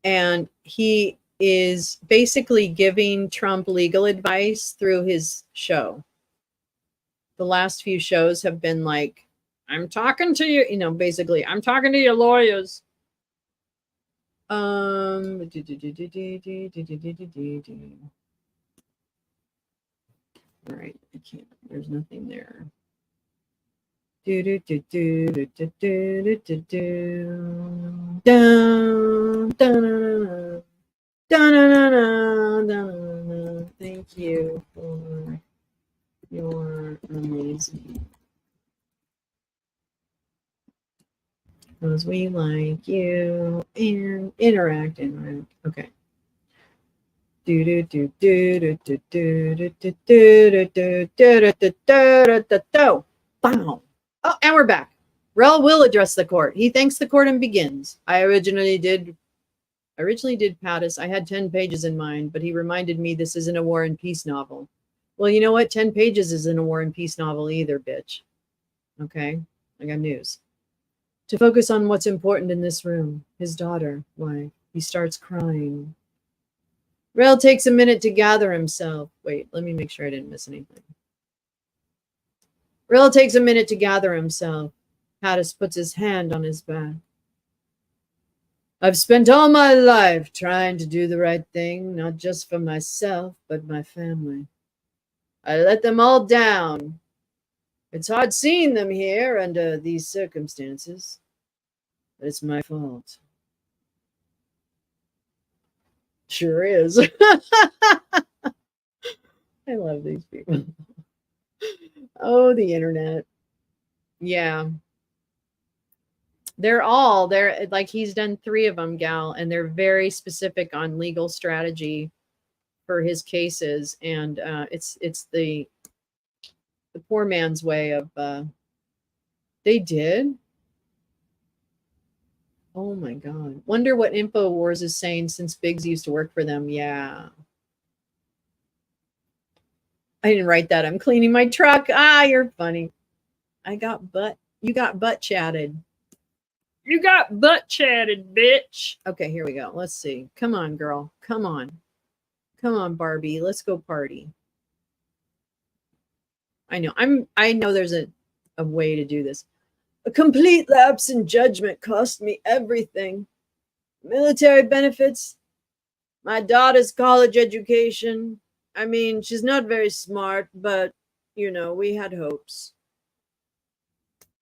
A: And he is basically giving Trump legal advice through his show. The last few shows have been like, I'm talking to you, basically, I'm talking to your lawyers. All right, I can't. There's nothing there. Thank you for your amazing. Because we like you and interact. Okay. Wow. Oh, and we're back. Rel will address the court. He thanks the court and begins. I originally did Pattis. I had 10 pages in mind, but he reminded me this isn't a war and peace novel. Well, you know what? 10 pages isn't a war and peace novel either, bitch. Okay? I got news. To focus on what's important in this room, his daughter. Why? He starts crying. Rel takes a minute to gather himself. Wait, let me make sure I didn't miss anything. Rel takes a minute to gather himself. Pattis puts his hand on his back. I've spent all my life trying to do the right thing, not just for myself, but my family. I let them all down. It's hard seeing them here under these circumstances, but it's my fault. Sure is. I love these people. Oh, the internet. Yeah. They're like, he's done 3 of them, gal, and they're very specific on legal strategy for his cases. And it's the poor man's way of they did. Oh my God. Wonder what InfoWars is saying since Biggs used to work for them. Yeah. I didn't write that. I'm cleaning my truck. Ah, you're funny. You got butt chatted. You got butt chatted, bitch. Okay, here we go. Let's see. Come on, girl. Come on. Come on, Barbie. Let's go party. I know there's a way to do this. A complete lapse in judgment cost me everything. Military benefits, my daughter's college education. I mean, she's not very smart, but, we had hopes.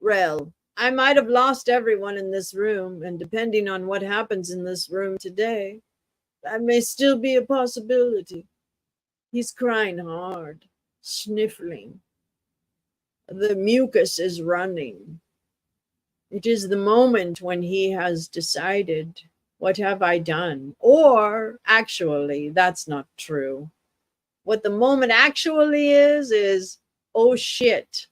A: Rel, I might have lost everyone in this room, and depending on what happens in this room today, that may still be a possibility. He's crying hard, sniffling. The mucus is running. It is the moment when he has decided, what have I done? Or, actually, that's not true. What the moment actually is, oh shit,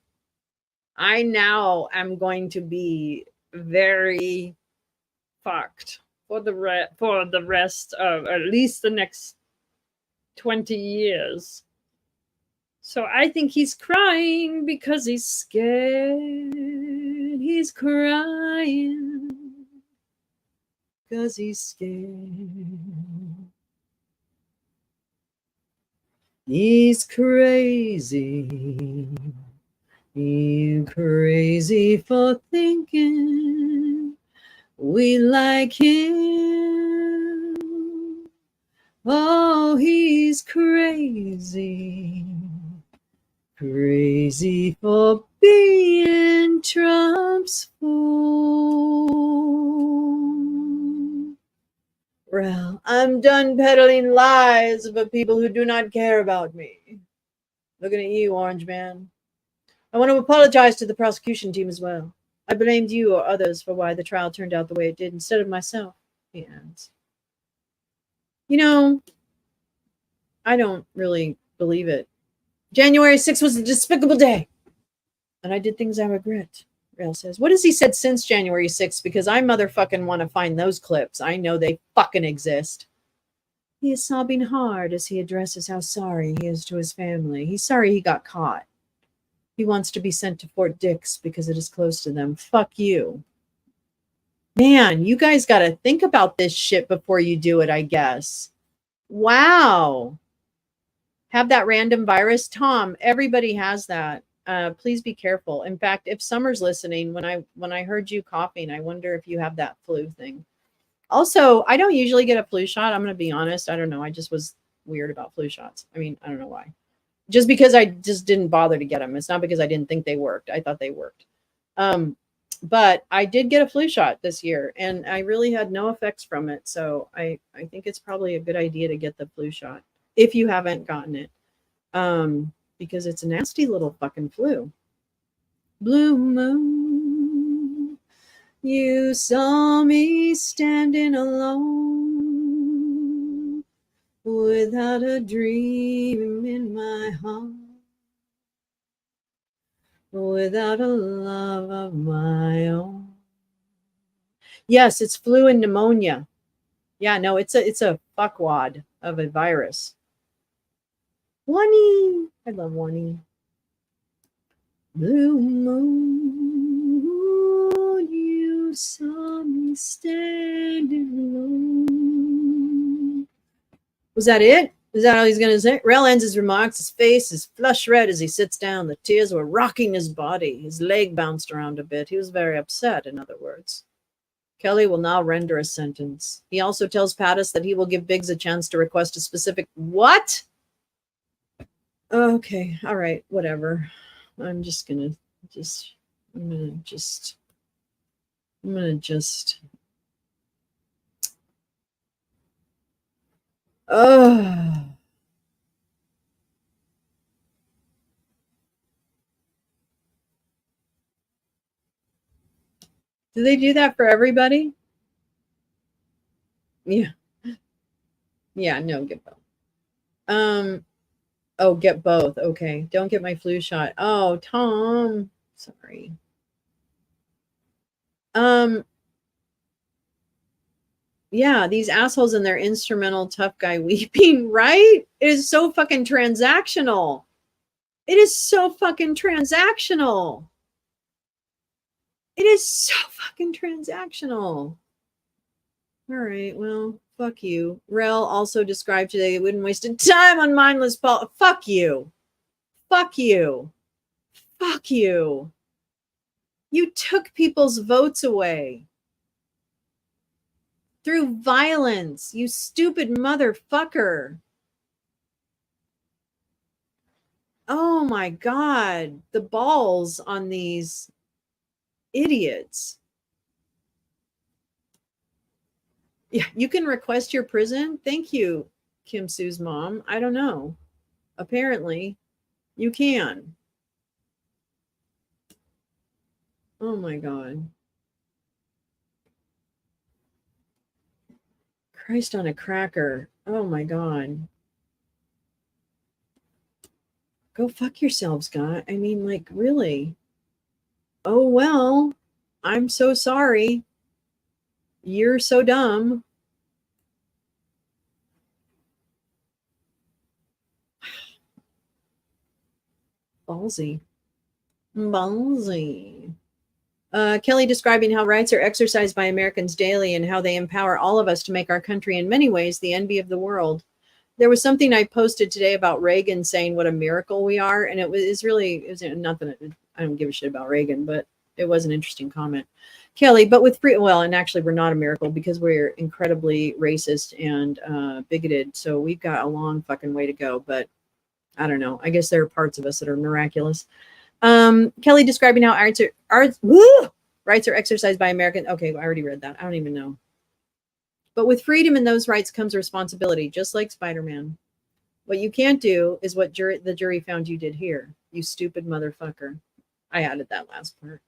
A: I now am going to be very fucked for the rest of at least the next 20 years. So I think he's crying because he's scared. He's crying because he's scared. He's crazy. You crazy for thinking we like him. Oh, he's crazy. Crazy for being Trump's fool. Well, I'm done peddling lies about people who do not care about me. Looking at you, Orange Man. I want to apologize to the prosecution team as well. I blamed you or others for why the trial turned out the way it did instead of myself, he adds. You know, I don't really believe it. January 6th was a despicable day, and I did things I regret, Rail says. What has he said since January 6th? Because I motherfucking want to find those clips. I know they fucking exist. He is sobbing hard as he addresses how sorry he is to his family. He's sorry he got caught. He wants to be sent to Fort Dix because it is close to them. Fuck you. Man, you guys got to think about this shit before you do it, I guess. Wow. Have that random virus? Tom, everybody has that. Please be careful. In fact, if Summer's listening, when I heard you coughing, I wonder if you have that flu thing. Also, I don't usually get a flu shot. I'm going to be honest. I don't know. I just was weird about flu shots. I mean, I don't know why. Just because I just didn't bother to get them. It's not because I didn't think they worked. I thought they worked. But I did get a flu shot this year, and I really had no effects from it. So I think it's probably a good idea to get the flu shot if you haven't gotten it, because it's a nasty little fucking flu. Blue moon, you saw me standing alone without a dream in my heart, without a love of my own. Yes, it's flu and pneumonia. Yeah, no, it's a fuckwad of a virus. Wani, I love Wani. Blue moon, you saw me standing alone. Was that it? Is that all he's going to say? Rel ends his remarks. His face is flush red as he sits down. The tears were rocking his body. His leg bounced around a bit. He was very upset, in other words. Kelly will now render a sentence. He also tells Pattis that he will give Biggs a chance to request a specific what? Okay, all right, whatever. I'm gonna just oh. Do they do that for everybody? Yeah. Yeah, no, get both. Oh, get both. Okay. Don't get my flu shot. Oh, Tom. Sorry. Yeah, these assholes and their instrumental tough guy weeping, right? It is so fucking transactional. It is so fucking transactional. It is so fucking transactional. All right, well, fuck you. Rel also described today they wouldn't waste time on mindless fuck you. Fuck you. Fuck you. You took people's votes away through violence, you stupid motherfucker. Oh my God. The balls on these idiots. Yeah, you can request your prison. Thank you, Kim Sue's mom. I don't know. Apparently, you can. Oh my God. Christ on a cracker. Oh my God. Go fuck yourselves, guy. I mean, like, really? Oh, well, I'm so sorry. You're so dumb. Ballsy. Ballsy. Kelly describing how rights are exercised by Americans daily and how they empower all of us to make our country in many ways the envy of the world. There was something I posted today about Reagan saying what a miracle we are, and it was not that I don't give a shit about Reagan, but it was an interesting comment. Kelly, but with free, well, and actually we're not a miracle because we're incredibly racist and bigoted, so we've got a long fucking way to go. But I don't know. I guess there are parts of us that are miraculous. Kelly describing how rights are exercised by Americans. Okay, I already read that. I don't even know. But with freedom and those rights comes responsibility, just like Spider-Man. What you can't do is what the jury found you did here, you stupid motherfucker. I added that last part.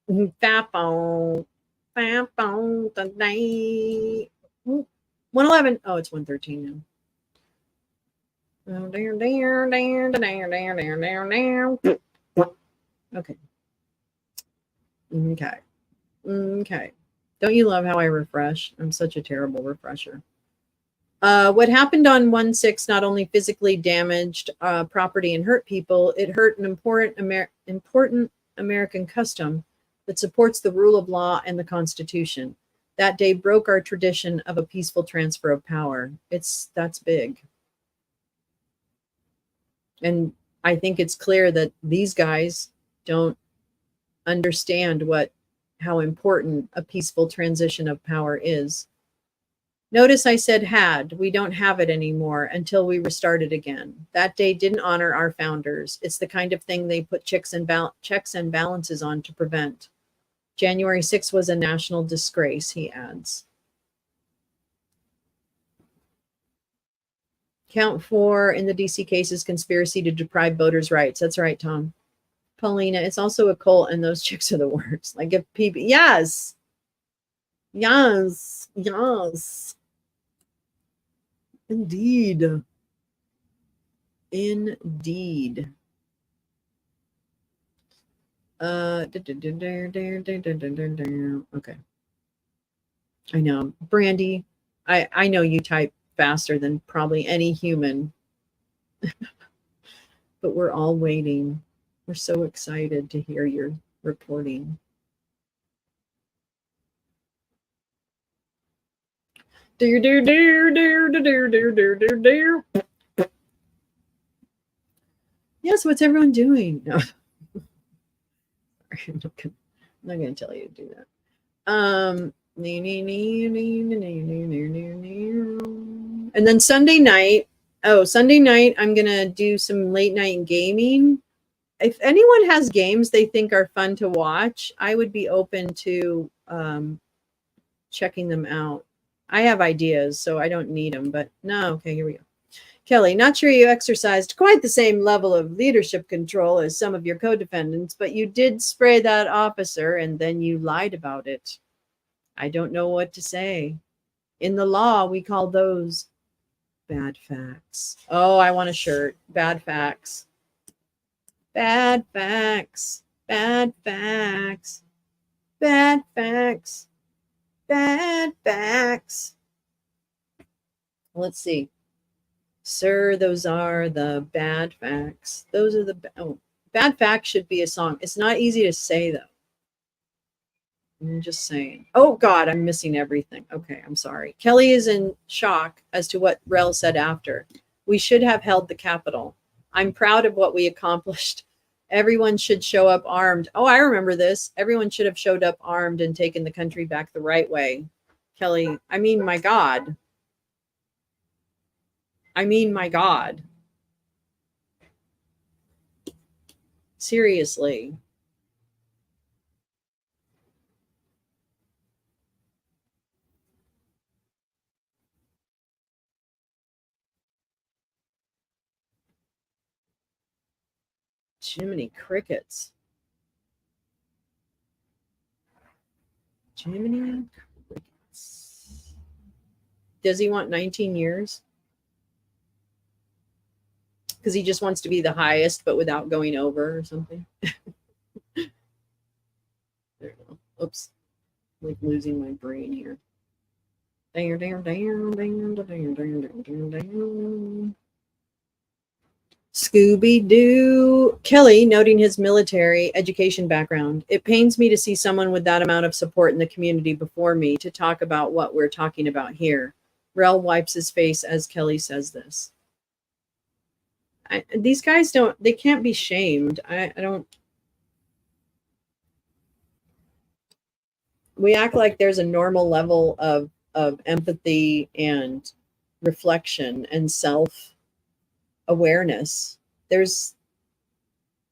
A: 111. Oh, it's 113 now. Okay. Okay. Don't you love how I refresh? I'm such a terrible refresher. What happened on 1/6 not only physically damaged property and hurt people, it hurt an important American custom that supports the rule of law and the Constitution. That day broke our tradition of a peaceful transfer of power. That's big. And I think it's clear that these guys don't understand how important a peaceful transition of power is. Notice I said had. We don't have it anymore until we restart it again. That day didn't honor our founders. It's the kind of thing they put checks and balances on to prevent. January 6th was a national disgrace, he adds. Count 4 in the DC case is conspiracy to deprive voters' rights. That's right, Tom. Paulina, it's also a cult, and those chicks are the worst. Like if people, yes. Indeed. Okay. I know. Brandy, I know you type faster than probably any human. But we're all waiting. We're so excited to hear your reporting. Yes, what's everyone doing? No. I'm not going to tell you to do that. And then Sunday night, I'm going to do some late night gaming. If anyone has games they think are fun to watch, I would be open to checking them out. I have ideas, so I don't need them, but no. Okay, here we go. Kelly, not sure you exercised quite the same level of leadership control as some of your co-defendants, but you did spray that officer and then you lied about it. I don't know what to say. In the law, we call those bad facts. Oh, I want a shirt. Bad facts. Bad facts. Bad facts. Bad facts. Bad facts. Let's see. Sir, those are the bad facts. Those are the bad facts should be a song. It's not easy to say though. I'm just saying. Oh God, I'm missing everything. Okay, I'm sorry. Kelly is in shock as to what Rel said after. We should have held the Capitol. I'm proud of what we accomplished. Everyone should show up armed. Oh, I remember this. Everyone should have showed up armed and taken the country back the right way. Kelly, I mean, my God. Seriously. Jiminy crickets. Jiminy crickets. Does he want 19 years? Because he just wants to be the highest, but without going over or something. There we go. Oops. I'm like losing my brain here. Scooby-Doo. Kelly, noting his military education background. It pains me to see someone with that amount of support in the community before me to talk about what we're talking about here. Rel wipes his face as Kelly says this. These guys they can't be shamed. I don't. We act like there's a normal level of empathy and reflection and self awareness. There's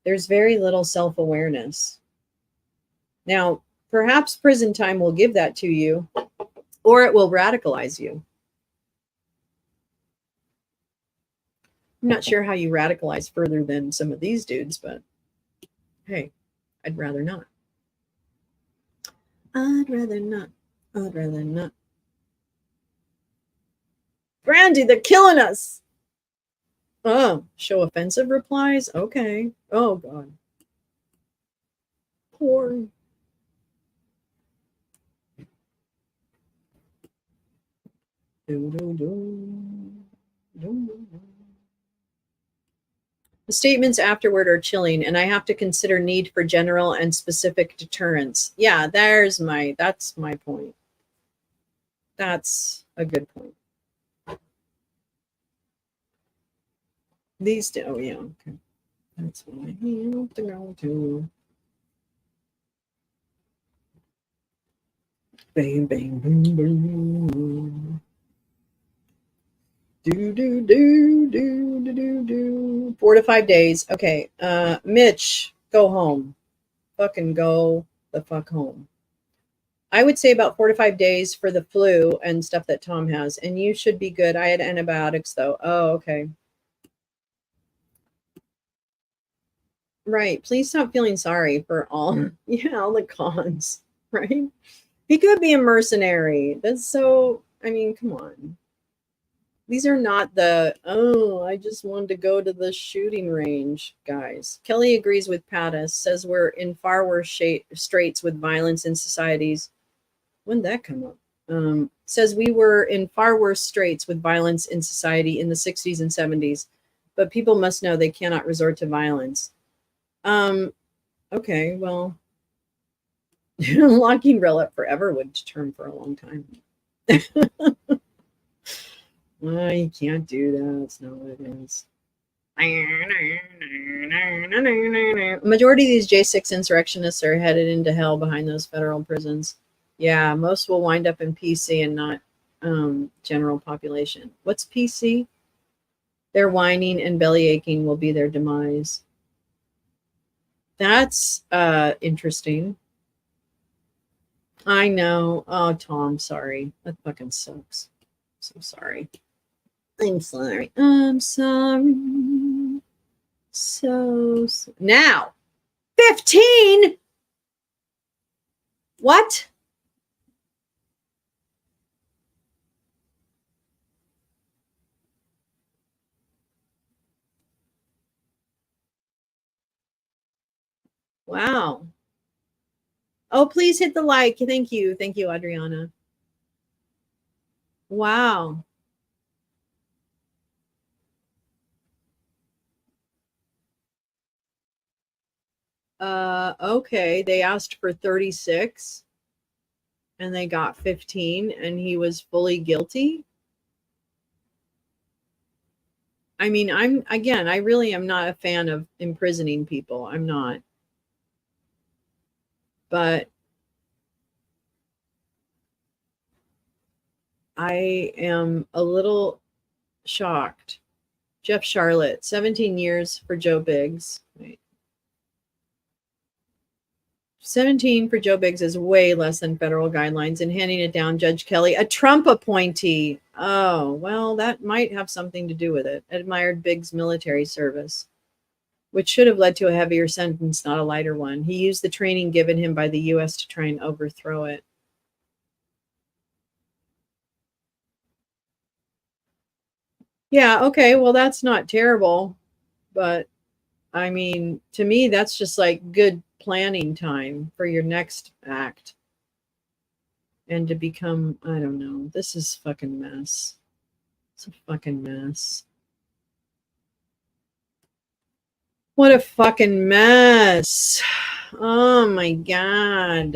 A: very little self awareness. Now, perhaps prison time will give that to you, or it will radicalize you. I'm not sure how you radicalize further than some of these dudes, but hey, I'd rather not. I'd rather not. I'd rather not. Brandy, they're killing us. Oh, show offensive replies? Okay. Oh, God. Poor. The statements afterward are chilling, and I have to consider need for general and specific deterrence. Yeah, that's my point. That's a good point. These two, oh yeah, okay. That's what I have to go to. Bang, bang, boom, boom. Do. 4 to 5 days. Okay. Mitch, go home. Fucking go the fuck home. I would say about 4 to 5 days for the flu and stuff that Tom has. And you should be good. I had antibiotics though. Oh, okay. Right. Please stop feeling sorry for all the cons. Right. He could be a mercenary. That's so, I mean, come on. These are not I just wanted to go to the shooting range guys. Kelly agrees with Pattis, says we're in far worse straits with violence in societies. When did that come up? Says we were in far worse straits with violence in society in the 60s and 70s, but people must know they cannot resort to violence. Okay, well, locking Rel up forever would determine for a long time. You can't do that. That's not what it is. Majority of these J6 insurrectionists are headed into hell behind those federal prisons. Yeah, most will wind up in PC and not general population. What's PC? Their whining and belly aching will be their demise. That's interesting. I know. Oh, Tom, sorry. That fucking sucks. So sorry. I'm sorry. I'm sorry. So now 15. What? Wow. Oh, please hit the like. Thank you. Thank you, Adriana. Wow. Okay. They asked for 36 and they got 15 and he was fully guilty. I mean, I really am not a fan of imprisoning people. I'm not. But I am a little shocked. Jeff Charlotte, 17 years for Joe Biggs. Wait. 17 for Joe Biggs is way less than federal guidelines. And handing it down, Judge Kelly, a Trump appointee. Oh, well, that might have something to do with it. Admired Biggs' military service, which should have led to a heavier sentence, not a lighter one. He used the training given him by the U.S. to try and overthrow it. Yeah, okay, well, that's not terrible. But, I mean, to me, that's just like good planning time for your next act. And to become, I don't know, this is fucking mess. It's a fucking mess. What a fucking mess. Oh my God.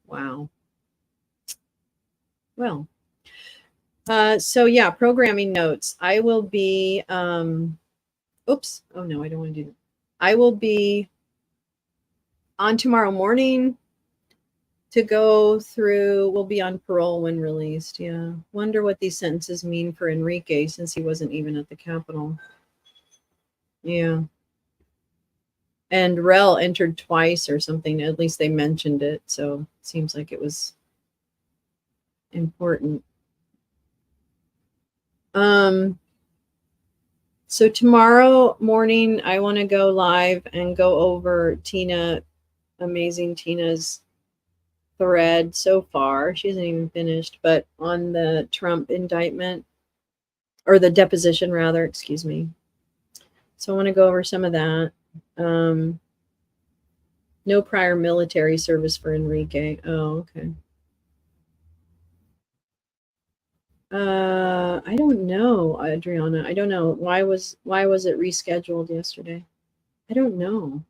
A: Wow. Well, so yeah, programming notes. I will be, oops. Oh no, I don't want to do that. I will be on tomorrow morning to go through. We'll be on parole when released. Yeah. Wonder what these sentences mean for Enrique since he wasn't even at the Capitol. Yeah. And Rel entered twice or something. At least they mentioned it. So it seems like it was important. So tomorrow morning, I want to go live and go over amazing Tina's thread so far. She hasn't even finished, but on the Trump indictment or the deposition rather, excuse me. So I want to go over some of that. No prior military service for Enrique. Oh, okay. I don't know, Adriana. I don't know. Why was it rescheduled yesterday? I don't know.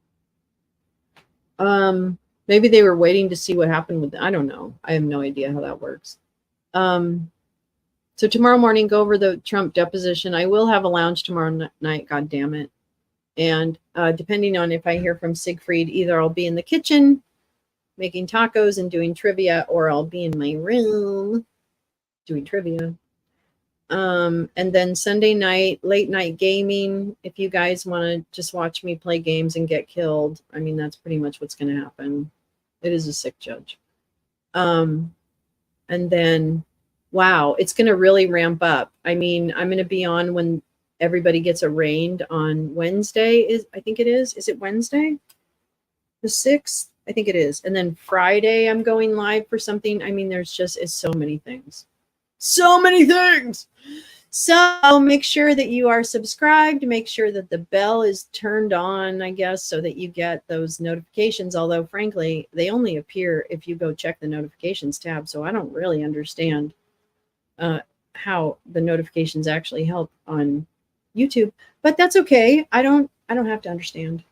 A: Maybe they were waiting to see what happened with. I don't know. I have no idea how that works. So tomorrow morning, go over the Trump deposition. I will have a lounge tomorrow night. God damn it! And depending on if I hear from Siegfried, either I'll be in the kitchen making tacos and doing trivia, or I'll be in my room doing trivia. And then Sunday night, late night gaming. If you guys want to just watch me play games and get killed, I mean, that's pretty much what's going to happen. It is a sick judge. And then, wow, it's going to really ramp up. I mean, I'm going to be on when everybody gets arraigned on Wednesday. I think it is. Is it Wednesday? The 6th? I think it is. And then Friday, I'm going live for something. I mean, it's so many things. So many things. So make sure that you are subscribed. Make sure that the bell is turned on, I guess, so that you get those notifications. Although, frankly, they only appear if you go check the notifications tab. So I don't really understand how the notifications actually help on YouTube. But that's okay. I don't have to understand.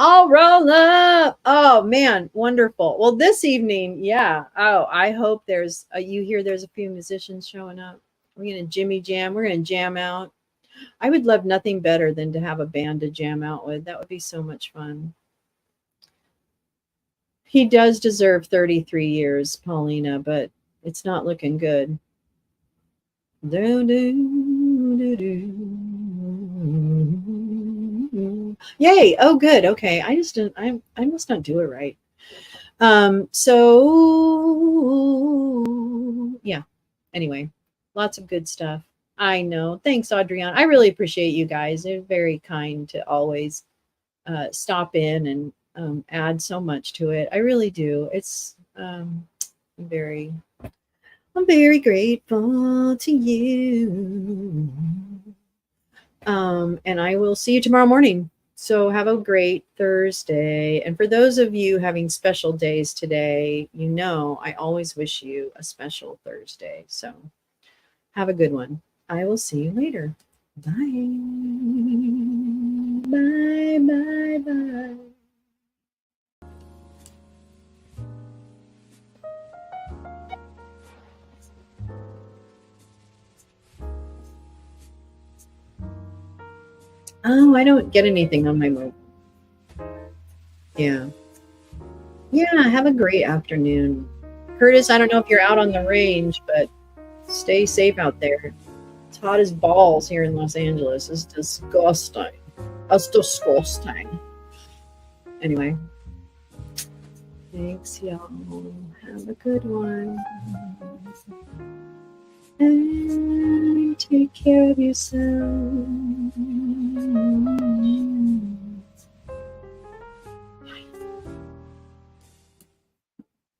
A: I'll roll up. Oh man, wonderful. Well, this evening, yeah. Oh, I hope there's there's a few musicians showing up. We're gonna jimmy jam. We're gonna jam out. I would love nothing better than to have a band to jam out with. That would be so much fun. He does deserve 33 years, Paulina, but it's not looking good. Do, do, do, do. Yay. Oh, good. Okay. I just didn't, I must not do it right. So yeah. Anyway, lots of good stuff. I know. Thanks, Adriana. I really appreciate you guys. They're very kind to always stop in and add so much to it. I really do. It's I'm very grateful to you. And I will see you tomorrow morning. So have a great Thursday. And for those of you having special days today, I always wish you a special Thursday. So have a good one. I will see you later. Bye. Bye, bye, bye. Oh, I don't get anything on my mobile. Yeah. Yeah, have a great afternoon. Curtis, I don't know if you're out on the range, but stay safe out there. It's hot as balls here in Los Angeles. It's disgusting. It's disgusting. Anyway. Thanks, y'all. Have a good one. And take care of yourself.